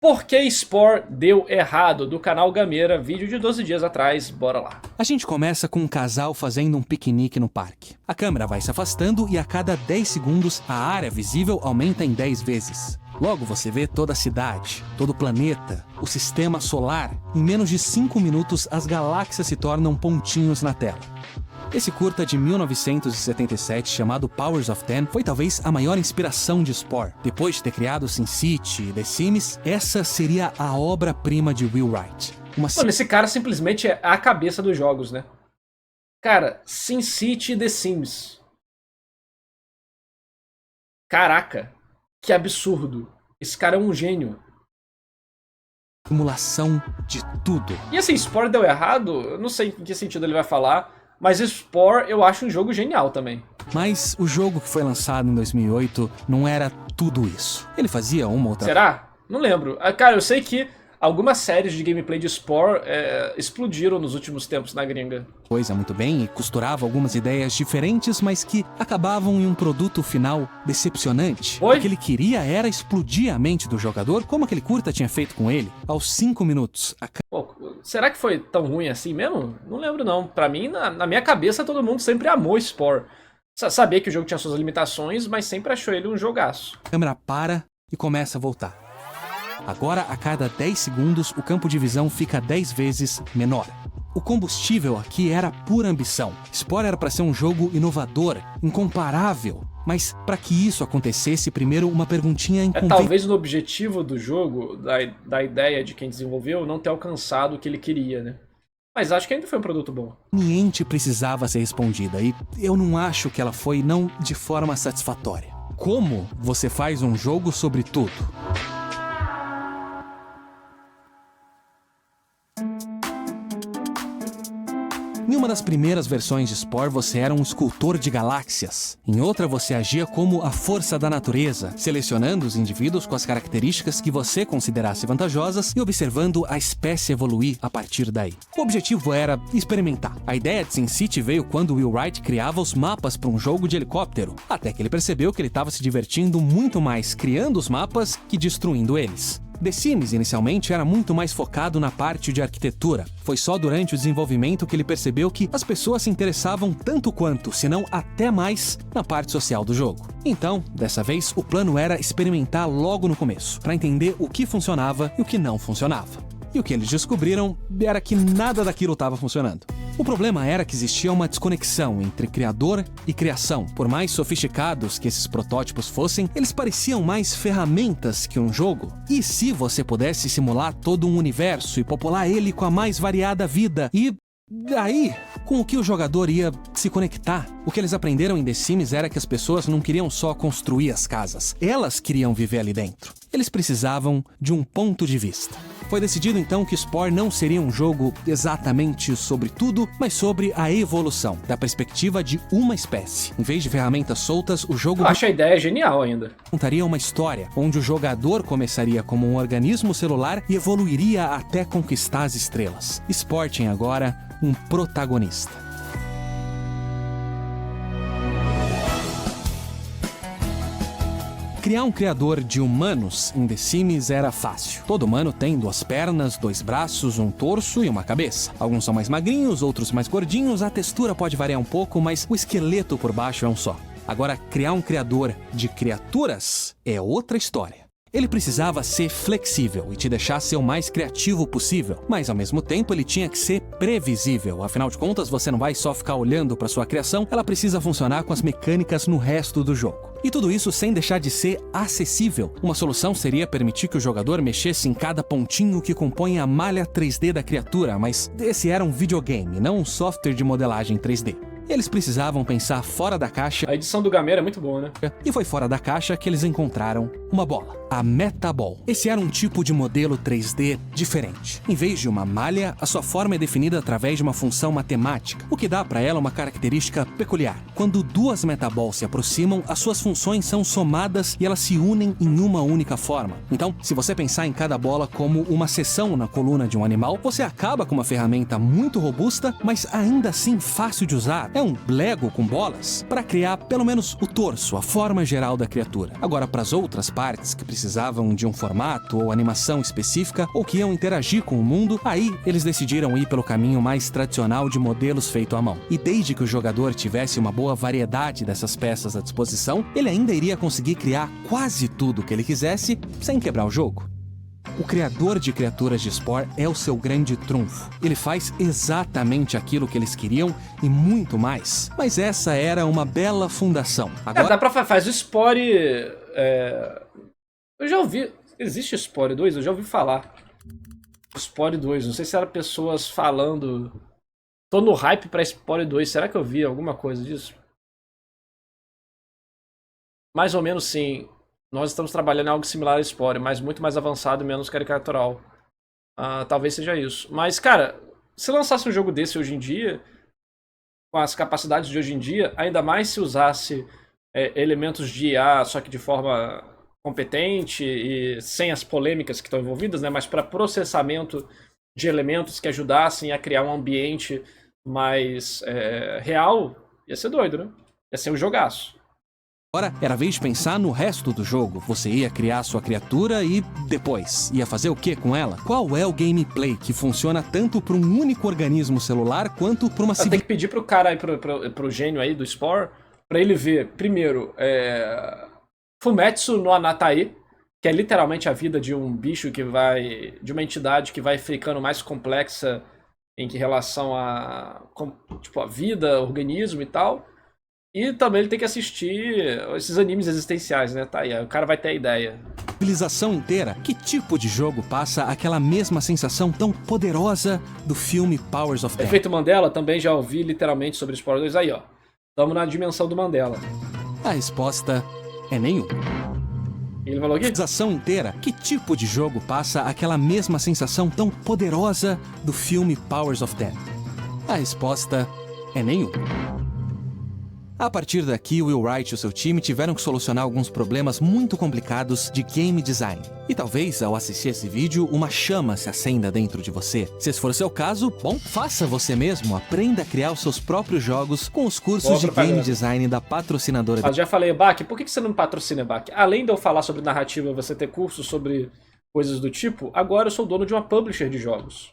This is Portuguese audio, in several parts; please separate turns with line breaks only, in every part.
Por que Spore deu errado? Do canal Gameira, vídeo de 12 dias atrás, bora lá.
A gente começa com um casal fazendo um piquenique no parque. A câmera vai se afastando e a cada 10 segundos a área visível aumenta em 10 vezes. Logo você vê toda a cidade, todo o planeta, o sistema solar. Em menos de 5 minutos as galáxias se tornam pontinhos na tela. Esse curta de 1977, chamado Powers of Ten, foi talvez a maior inspiração de Spore. Depois de ter criado SimCity e The Sims, essa seria a obra-prima de Will Wright.
Mano, esse cara simplesmente é a cabeça dos jogos, né? Cara, SimCity e The Sims. Caraca, que absurdo. Esse cara é um gênio.
Simulação de tudo.
E assim, Spore deu errado? Eu não sei em que sentido ele vai falar. Mas Spore eu acho um jogo genial também.
Mas o jogo que foi lançado em 2008 não era tudo isso. Ele fazia uma outra...
Será? Não lembro. Cara, eu sei que algumas séries de gameplay de Spore explodiram nos últimos tempos na gringa.
Coisa muito bem e costurava algumas ideias diferentes, mas que acabavam em um produto final decepcionante.
Oi?
O que ele queria era explodir a mente do jogador, como aquele curta tinha feito com ele. Aos 5 minutos,
Pô, será que foi tão ruim assim mesmo? Não lembro não. Pra mim, na minha cabeça, todo mundo sempre amou Spore. Sabia que o jogo tinha suas limitações, mas sempre achou ele um jogaço.
A câmera para e começa a voltar. Agora, a cada 10 segundos, o campo de visão fica 10 vezes menor. O combustível aqui era pura ambição. Spore era para ser um jogo inovador, incomparável. Mas para que isso acontecesse, primeiro uma perguntinha
talvez no objetivo do jogo, da ideia de quem desenvolveu, não ter alcançado o que ele queria, né? Mas acho que ainda foi um produto bom.
Conveniente precisava ser respondida, e eu não acho que ela foi não de forma satisfatória. Como você faz um jogo sobre tudo? Em uma das primeiras versões de Spore, você era um escultor de galáxias. Em outra, você agia como a força da natureza, selecionando os indivíduos com as características que você considerasse vantajosas e observando a espécie evoluir a partir daí. O objetivo era experimentar. A ideia de SimCity veio quando Will Wright criava os mapas para um jogo de helicóptero, até que ele percebeu que ele estava se divertindo muito mais criando os mapas que destruindo eles. The Sims, inicialmente, era muito mais focado na parte de arquitetura. Foi só durante o desenvolvimento que ele percebeu que as pessoas se interessavam tanto quanto, se não até mais, na parte social do jogo. Então, dessa vez, o plano era experimentar logo no começo, para entender o que funcionava e o que não funcionava. E o que eles descobriram era que nada daquilo estava funcionando. O problema era que existia uma desconexão entre criador e criação. Por mais sofisticados que esses protótipos fossem, eles pareciam mais ferramentas que um jogo. E se você pudesse simular todo um universo e popular ele com a mais variada vida? E daí, com o que o jogador ia se conectar? O que eles aprenderam em The Sims era que as pessoas não queriam só construir as casas, elas queriam viver ali dentro. Eles precisavam de um ponto de vista. Foi decidido então que Spore não seria um jogo exatamente sobre tudo, mas sobre a evolução, da perspectiva de uma espécie. Em vez de ferramentas soltas, o jogo...
Eu acho a ideia genial ainda.
Contaria uma história, onde o jogador começaria como um organismo celular e evoluiria até conquistar as estrelas. Spore tinha agora um protagonista. Criar um criador de humanos em The Sims era fácil. Todo humano tem 2 pernas, 2 braços, um torso e uma cabeça. Alguns são mais magrinhos, outros mais gordinhos, a textura pode variar um pouco, mas o esqueleto por baixo é um só. Agora, criar um criador de criaturas é outra história. Ele precisava ser flexível e te deixar ser o mais criativo possível, mas ao mesmo tempo ele tinha que ser previsível. Afinal de contas, você não vai só ficar olhando para sua criação, ela precisa funcionar com as mecânicas no resto do jogo. E tudo isso sem deixar de ser acessível. Uma solução seria permitir que o jogador mexesse em cada pontinho que compõe a malha 3D da criatura, mas esse era um videogame, não um software de modelagem 3D. Eles precisavam pensar fora da caixa.
A edição do Gameira é muito boa, né?
E foi fora da caixa que eles encontraram uma bola, a Metaball. Esse era um tipo de modelo 3D diferente. Em vez de uma malha, a sua forma é definida através de uma função matemática, o que dá para ela uma característica peculiar. Quando 2 Metaballs se aproximam, as suas funções são somadas e elas se unem em uma única forma. Então, se você pensar em cada bola como uma seção na coluna de um animal, você acaba com uma ferramenta muito robusta, mas ainda assim fácil de usar, é um Lego com bolas para criar pelo menos o torso, a forma geral da criatura. Agora, para as outras partes que precisavam de um formato ou animação específica ou que iam interagir com o mundo, aí eles decidiram ir pelo caminho mais tradicional de modelos feito à mão. E desde que o jogador tivesse uma boa variedade dessas peças à disposição, ele ainda iria conseguir criar quase tudo o que ele quisesse sem quebrar o jogo. O criador de criaturas de Spore é o seu grande trunfo. Ele faz exatamente aquilo que eles queriam e muito mais. Mas essa era uma bela fundação.
Agora... dá pra fazer o Spore... Eu já ouvi... Existe Spore 2? Eu já ouvi falar. Spore 2. Não sei se eram pessoas falando... Tô no hype pra Spore 2. Será que eu vi alguma coisa disso? Mais ou menos sim. Nós estamos trabalhando em algo similar a Spore, mas muito mais avançado e menos caricatural. Talvez seja isso. Mas, cara, se lançasse um jogo desse hoje em dia, com as capacidades de hoje em dia, ainda mais se usasse elementos de IA, só que de forma competente e sem as polêmicas que estão envolvidas, né? Mas para processamento de elementos que ajudassem a criar um ambiente mais real, ia ser doido, né? Ia ser um jogaço.
Agora era a vez de pensar no resto do jogo. Você ia criar sua criatura e depois ia fazer o que com ela? Qual é o gameplay que funciona tanto para um único organismo celular quanto para uma
civilização? Tem que pedir pro cara aí, pro gênio aí do Spore, para ele ver, primeiro, Fumetsu no Anatae, que é literalmente a vida de um bicho que vai... de uma entidade que vai ficando mais complexa em relação a vida, organismo e tal. E também ele tem que assistir esses animes existenciais, né? Tá aí, o cara vai ter a ideia.
Civilização inteira, que tipo de jogo passa aquela mesma sensação tão poderosa do filme Powers of Ten?
Efeito Mandela, também já ouvi literalmente sobre Spore 2. Aí, ó. Estamos na dimensão do Mandela.
A resposta é nenhum.
Ele falou aqui?
Civilização inteira, que tipo de jogo passa aquela mesma sensação tão poderosa do filme Powers of Ten? A resposta é nenhum. A partir daqui, Will Wright e o seu time tiveram que solucionar alguns problemas muito complicados de game design. E talvez, ao assistir esse vídeo, uma chama se acenda dentro de você. Se esse for o seu caso, bom, faça você mesmo. Aprenda a criar os seus próprios jogos com os cursos de game design da patrocinadora.
Eu já falei, Bach, por que você não patrocina, Bach? Além de eu falar sobre narrativa, você ter cursos sobre coisas do tipo, agora eu sou dono de uma publisher de jogos.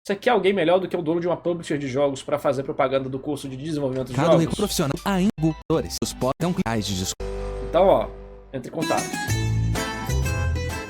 Você quer alguém melhor do que o dono de uma publisher de jogos para fazer propaganda do curso de desenvolvimento de jogos?
Cada profissional ainda os podem de desconto.
Então, ó, entre em contato.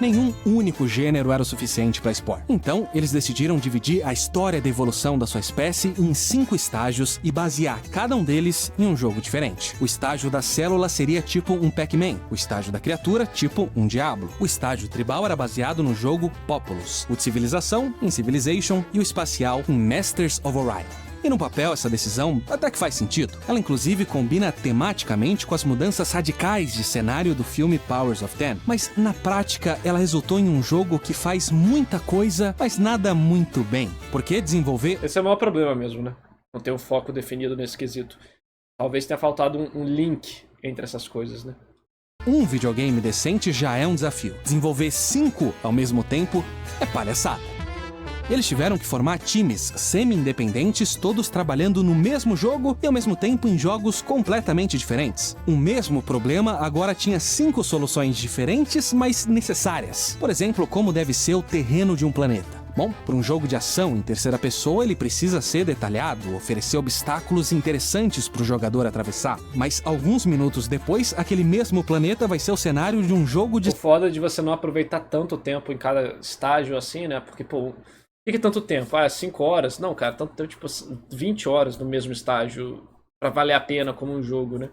Nenhum único gênero era o suficiente para Spore. Então, eles decidiram dividir a história da evolução da sua espécie em 5 estágios e basear cada um deles em um jogo diferente. O estágio da célula seria tipo um Pac-Man, o estágio da criatura, tipo um Diablo. O estágio tribal era baseado no jogo Populous, o de civilização em Civilization e o espacial em Masters of Orion. E no papel, essa decisão até que faz sentido. Ela inclusive combina tematicamente com as mudanças radicais de cenário do filme Powers of Ten. Mas na prática, ela resultou em um jogo que faz muita coisa, mas nada muito bem. Porque desenvolver...
Esse é o maior problema mesmo, né? Não ter um foco definido nesse quesito. Talvez tenha faltado um link entre essas coisas, né?
Um videogame decente já é um desafio. Desenvolver 5 ao mesmo tempo é palhaçada. Eles tiveram que formar times semi-independentes, todos trabalhando no mesmo jogo e ao mesmo tempo em jogos completamente diferentes. O mesmo problema agora tinha 5 soluções diferentes, mas necessárias. Por exemplo, como deve ser o terreno de um planeta. Bom, para um jogo de ação em terceira pessoa, ele precisa ser detalhado, oferecer obstáculos interessantes para o jogador atravessar. Mas alguns minutos depois, aquele mesmo planeta vai ser o cenário de um jogo de...
O foda de você não aproveitar tanto tempo em cada estágio assim, né? Porque, pô... Por que tanto tempo? 5 horas? Não, cara, tanto tempo, tipo 20 horas no mesmo estágio pra valer a pena como um jogo, né?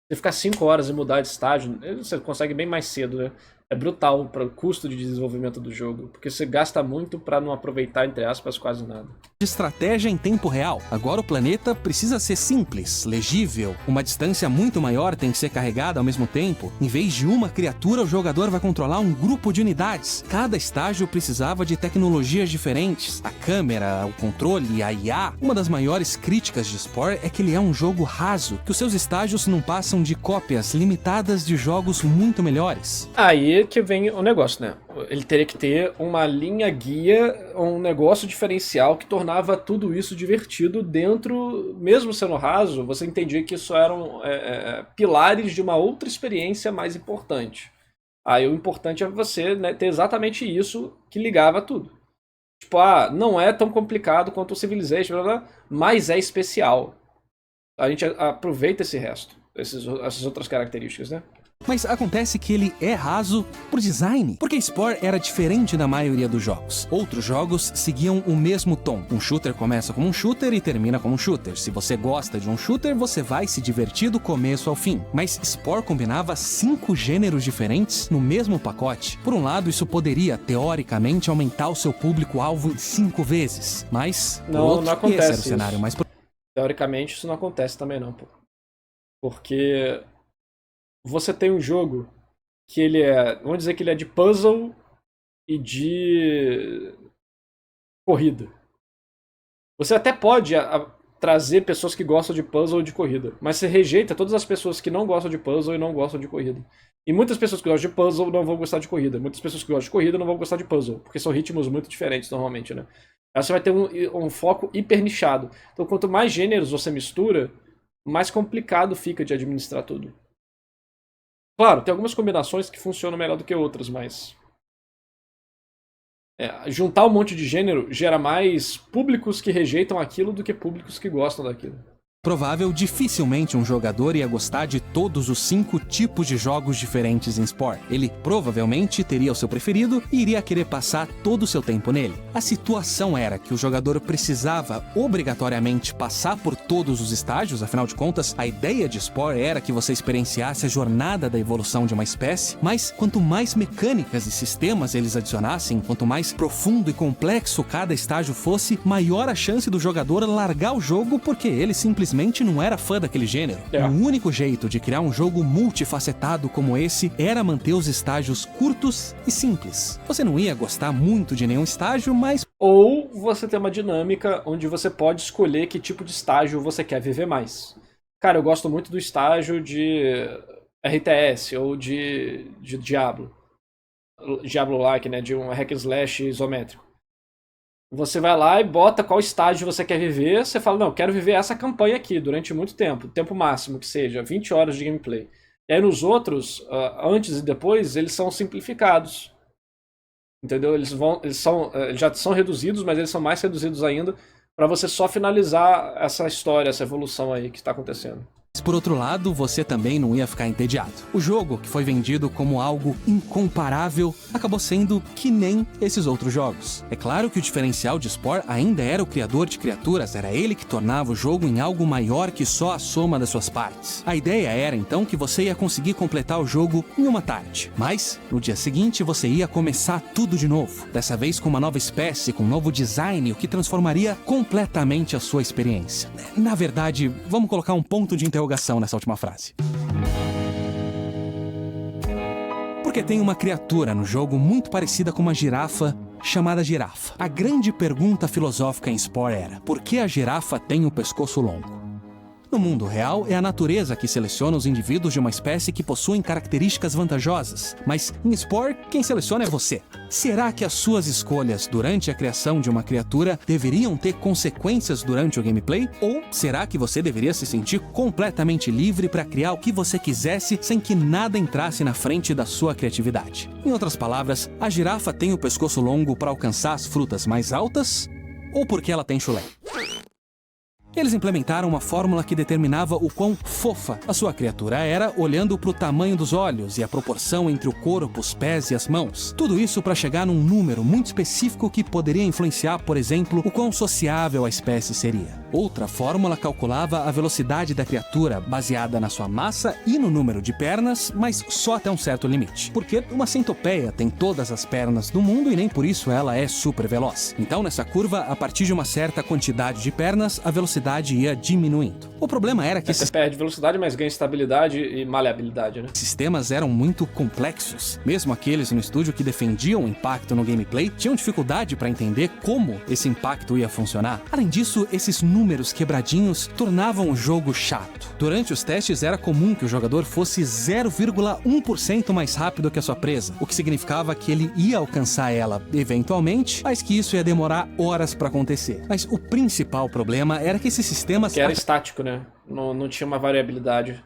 Você ficar 5 horas e mudar de estágio, você consegue bem mais cedo, né? É brutal para o custo de desenvolvimento do jogo, porque você gasta muito para não aproveitar, entre aspas, quase nada.
Estratégia em tempo real. Agora o planeta precisa ser simples, legível. Uma distância muito maior tem que ser carregada ao mesmo tempo. Em vez de uma criatura, o jogador vai controlar um grupo de unidades. Cada estágio precisava de tecnologias diferentes. A câmera, o controle, a IA. Uma das maiores críticas de Spore é que ele é um jogo raso, que os seus estágios não passam de cópias limitadas de jogos muito melhores.
Aí aí que vem o negócio, né? Ele teria que ter uma linha guia, um negócio diferencial que tornava tudo isso divertido dentro, mesmo sendo raso, você entendia que isso eram pilares de uma outra experiência mais importante. Aí o importante é você, né, ter exatamente isso que ligava tudo. Tipo, não é tão complicado quanto o Civilization, blá, blá, mas é especial. A gente aproveita esse resto, essas outras características, né?
Mas acontece que ele é raso por design, porque Spore era diferente da maioria dos jogos. Outros jogos seguiam o mesmo tom. Um shooter começa como um shooter e termina como um shooter. Se você gosta de um shooter, você vai se divertir do começo ao fim. Mas Spore combinava 5 gêneros diferentes no mesmo pacote. Por um lado, isso poderia, teoricamente, aumentar o seu público-alvo em 5 vezes. Mas, por outro,
não acontece
esse era o cenário mais...
Teoricamente, isso não acontece também não, pô. Porque... você tem um jogo que ele vamos dizer que ele é de puzzle e de corrida. Você até pode trazer pessoas que gostam de puzzle e de corrida, mas você rejeita todas as pessoas que não gostam de puzzle e não gostam de corrida. E muitas pessoas que gostam de puzzle não vão gostar de corrida. Muitas pessoas que gostam de corrida não vão gostar de puzzle, porque são ritmos muito diferentes normalmente, né? Aí você vai ter um foco hiper nichado. Então quanto mais gêneros você mistura, mais complicado fica de administrar tudo. Claro, tem algumas combinações que funcionam melhor do que outras, mas... juntar um monte de gênero gera mais públicos que rejeitam aquilo do que públicos que gostam daquilo.
Provável, dificilmente um jogador ia gostar de todos os 5 tipos de jogos diferentes em Spore. Ele provavelmente teria o seu preferido e iria querer passar todo o seu tempo nele. A situação era que o jogador precisava obrigatoriamente passar por todos os estágios, afinal de contas, a ideia de Spore era que você experienciasse a jornada da evolução de uma espécie, mas quanto mais mecânicas e sistemas eles adicionassem, quanto mais profundo e complexo cada estágio fosse, maior a chance do jogador largar o jogo porque ele simplesmente não era fã daquele gênero. O único jeito de criar um jogo multifacetado como esse era manter os estágios curtos e simples. Você não ia gostar muito de nenhum estágio, mas...
ou você tem uma dinâmica onde você pode escolher que tipo de estágio você quer viver mais. Cara, eu gosto muito do estágio de RTS ou de Diablo. Diablo-like, né? De um hack and slash isométrico. Você vai lá e bota qual estágio você quer viver. Você fala, não, eu quero viver essa campanha aqui durante muito tempo. Tempo máximo que seja, 20 horas de gameplay. E aí nos outros, antes e depois, eles são simplificados. Entendeu? Eles já são reduzidos, mas eles são mais reduzidos ainda para você só finalizar essa história, essa evolução aí que está acontecendo.
Por outro lado, você também não ia ficar entediado. O jogo, que foi vendido como algo incomparável, acabou sendo que nem esses outros jogos. É claro que o diferencial de Spore ainda era o criador de criaturas, era ele que tornava o jogo em algo maior que só a soma das suas partes. A ideia era então que você ia conseguir completar o jogo em uma tarde. Mas, no dia seguinte, você ia começar tudo de novo. Dessa vez com uma nova espécie, com um novo design, o que transformaria completamente a sua experiência. Na verdade, vamos colocar um ponto de interrogação nessa última frase. Porque tem uma criatura no jogo muito parecida com uma girafa, chamada girafa. A grande pergunta filosófica em Spore era: por que a girafa tem um pescoço longo? No mundo real, é a natureza que seleciona os indivíduos de uma espécie que possuem características vantajosas. Mas em Spore, quem seleciona é você. Será que as suas escolhas durante a criação de uma criatura deveriam ter consequências durante o gameplay? Ou será que você deveria se sentir completamente livre para criar o que você quisesse sem que nada entrasse na frente da sua criatividade? Em outras palavras, a girafa tem o pescoço longo para alcançar as frutas mais altas? Ou porque ela tem chulé? Eles implementaram uma fórmula que determinava o quão fofa a sua criatura era, olhando para o tamanho dos olhos e a proporção entre o corpo, os pés e as mãos. Tudo isso para chegar num número muito específico que poderia influenciar, por exemplo, o quão sociável a espécie seria. Outra fórmula calculava a velocidade da criatura, baseada na sua massa e no número de pernas, mas só até um certo limite. Porque uma centopeia tem todas as pernas do mundo e nem por isso ela é super veloz. Então, nessa curva, a partir de uma certa quantidade de pernas, a velocidade ia diminuindo. O problema era que
Você perde velocidade, mas ganha estabilidade e maleabilidade, né?
sistemas eram muito complexos. Mesmo aqueles no estúdio que defendiam o impacto no gameplay tinham dificuldade para entender como esse impacto ia funcionar. Além disso, esses números quebradinhos tornavam o jogo chato. Durante os testes era comum que o jogador fosse 0,1% mais rápido que a sua presa, o que significava que ele ia alcançar ela eventualmente, mas que isso ia demorar horas para acontecer. Mas o principal problema era que esses sistemas
Que era estático, né? Não tinha uma variabilidade.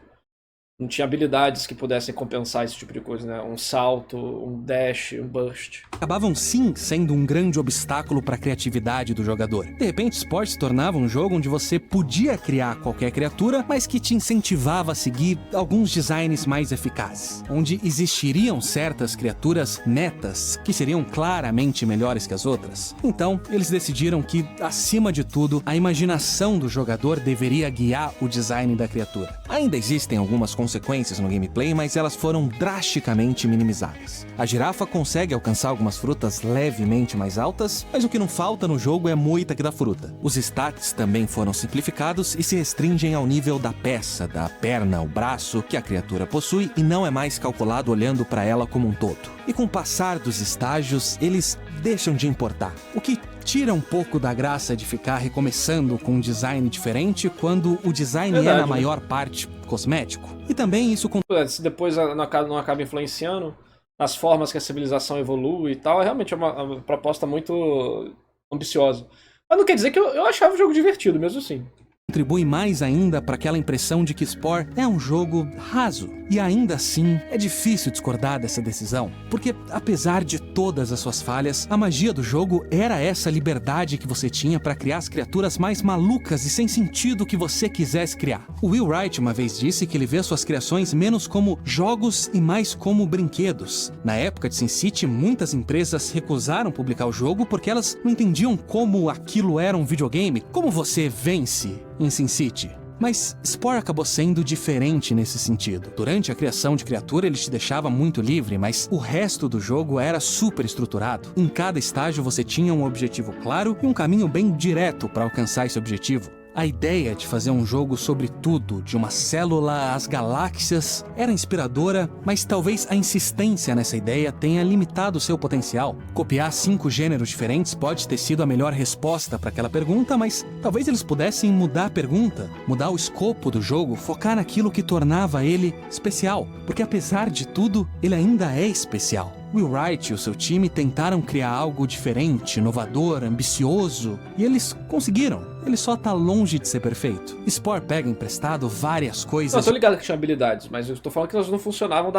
Não tinha habilidades que pudessem compensar esse tipo de coisa, né? Um salto, um dash, um burst.
acabavam sim sendo um grande obstáculo para a criatividade do jogador. De repente, Spore se tornava um jogo onde você podia criar qualquer criatura, mas que te incentivava a seguir alguns designs mais eficazes, onde existiriam certas criaturas netas que seriam claramente melhores que as outras. Então, eles decidiram que, acima de tudo, a imaginação do jogador deveria guiar o design da criatura. Ainda existem algumas consequências no gameplay, mas elas foram drasticamente minimizadas. A girafa consegue alcançar algumas frutas levemente mais altas, mas o que não falta no jogo é moita que dá fruta. Os stats também foram simplificados e se restringem ao nível da peça, da perna, o braço que a criatura possui e não é mais calculado olhando para ela como um todo. E com o passar dos estágios, eles deixam de importar, o que tira um pouco da graça de ficar recomeçando com um design diferente quando o design é na maior parte cosmético. E também isso
se depois não acaba influenciando nas formas que a civilização evolui e tal, é realmente uma proposta muito ambiciosa. Mas não quer dizer que eu achava o jogo divertido, mesmo assim.
Contribui mais ainda para aquela impressão de que Spore é um jogo raso. E ainda assim, é difícil discordar dessa decisão, porque apesar de todas as suas falhas, a magia do jogo era essa liberdade que você tinha para criar as criaturas mais malucas e sem sentido que você quisesse criar. O Will Wright uma vez disse que ele vê suas criações menos como jogos e mais como brinquedos. Na época de SimCity, muitas empresas recusaram publicar o jogo porque elas não entendiam como aquilo era um videogame, como você vence em SimCity. Mas Spore acabou sendo diferente nesse sentido. Durante a criação de criatura, ele te deixava muito livre, mas o resto do jogo era super estruturado. Em cada estágio você tinha um objetivo claro e um caminho bem direto para alcançar esse objetivo. A ideia de fazer um jogo sobre tudo, de uma célula às galáxias, era inspiradora, mas talvez a insistência nessa ideia tenha limitado seu potencial. Copiar 5 gêneros diferentes pode ter sido a melhor resposta para aquela pergunta, mas talvez eles pudessem mudar a pergunta, mudar o escopo do jogo, focar naquilo que tornava ele especial, porque apesar de tudo, ele ainda é especial. Will Wright e o seu time tentaram criar algo diferente, inovador, ambicioso, e eles conseguiram. Ele só tá longe de ser perfeito. Spore pega emprestado várias coisas...
Eu tô ligado que tinha habilidades, mas eu tô falando que elas não funcionavam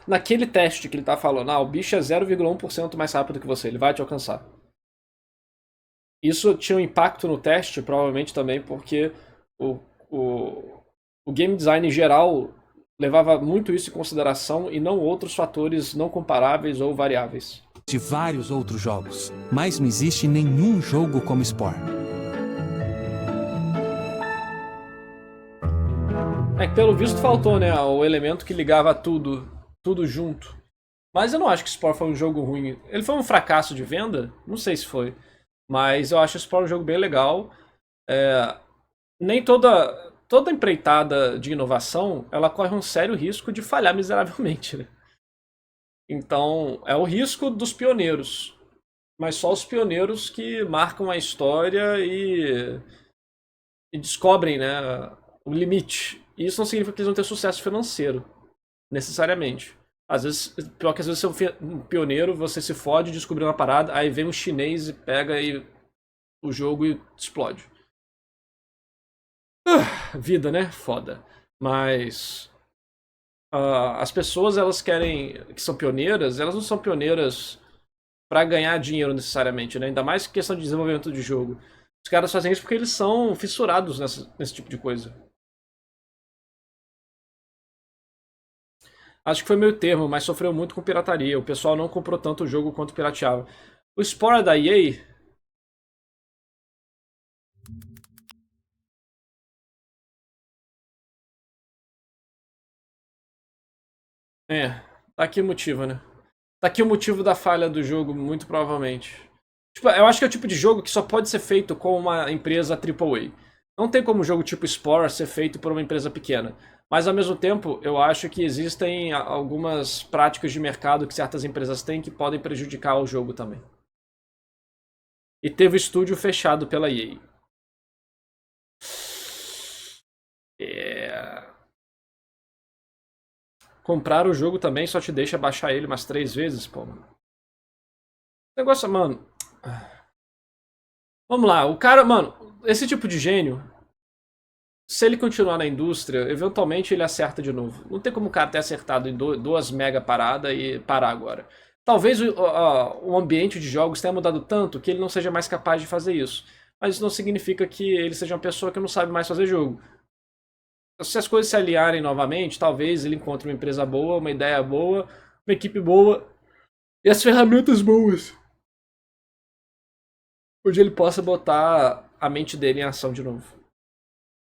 naquele teste que ele tá falando. O bicho é 0,1% mais rápido que você, ele vai te alcançar. Isso tinha um impacto no teste, provavelmente também, porque o game design em geral levava muito isso em consideração e não outros fatores não comparáveis ou variáveis.
De vários outros jogos, mas não existe nenhum jogo como Spore.
Pelo visto faltou, né, o elemento que ligava tudo junto. Mas eu não acho que Spore foi um jogo ruim. Ele foi um fracasso de venda? Não sei se foi. Mas eu acho Spore um jogo bem legal. Nem toda empreitada de inovação, ela corre um sério risco de falhar miseravelmente, né? Então, é o risco dos pioneiros. Mas só os pioneiros que marcam a história e descobrem, né, o limite. E isso não significa que eles vão ter sucesso financeiro, necessariamente. Às vezes, pior que às vezes você é um pioneiro, você se fode, descobriu uma parada, aí vem um chinês e pega o jogo e explode. Vida, né? Foda. Mas as pessoas, elas que são pioneiras, elas não são pioneiras pra ganhar dinheiro necessariamente, né? Ainda mais questão de desenvolvimento de jogo. Os caras fazem isso porque eles são fissurados nesse tipo de coisa. Acho que foi meio termo, mas sofreu muito com pirataria. O pessoal não comprou tanto o jogo quanto pirateava. O Spore é da EA... tá aqui o motivo, né? Tá aqui o motivo da falha do jogo, muito provavelmente. Tipo, eu acho que é o tipo de jogo que só pode ser feito com uma empresa AAA. Não tem como um jogo tipo Spore ser feito por uma empresa pequena. Mas ao mesmo tempo, eu acho que existem algumas práticas de mercado que certas empresas têm que podem prejudicar o jogo também. E teve o estúdio fechado pela EA. Comprar o jogo também só te deixa baixar ele umas 3 vezes, pô. O negócio, mano. Vamos lá, o cara, mano, esse tipo de gênio, se ele continuar na indústria, eventualmente ele acerta de novo. Não tem como o cara ter acertado em duas mega paradas e parar agora. Talvez o ambiente de jogos tenha mudado tanto que ele não seja mais capaz de fazer isso. Mas isso não significa que ele seja uma pessoa que não sabe mais fazer jogo. Se as coisas se alinharem novamente, talvez ele encontre uma empresa boa, uma ideia boa, uma equipe boa e as ferramentas boas. Onde ele possa botar a mente dele em ação de novo.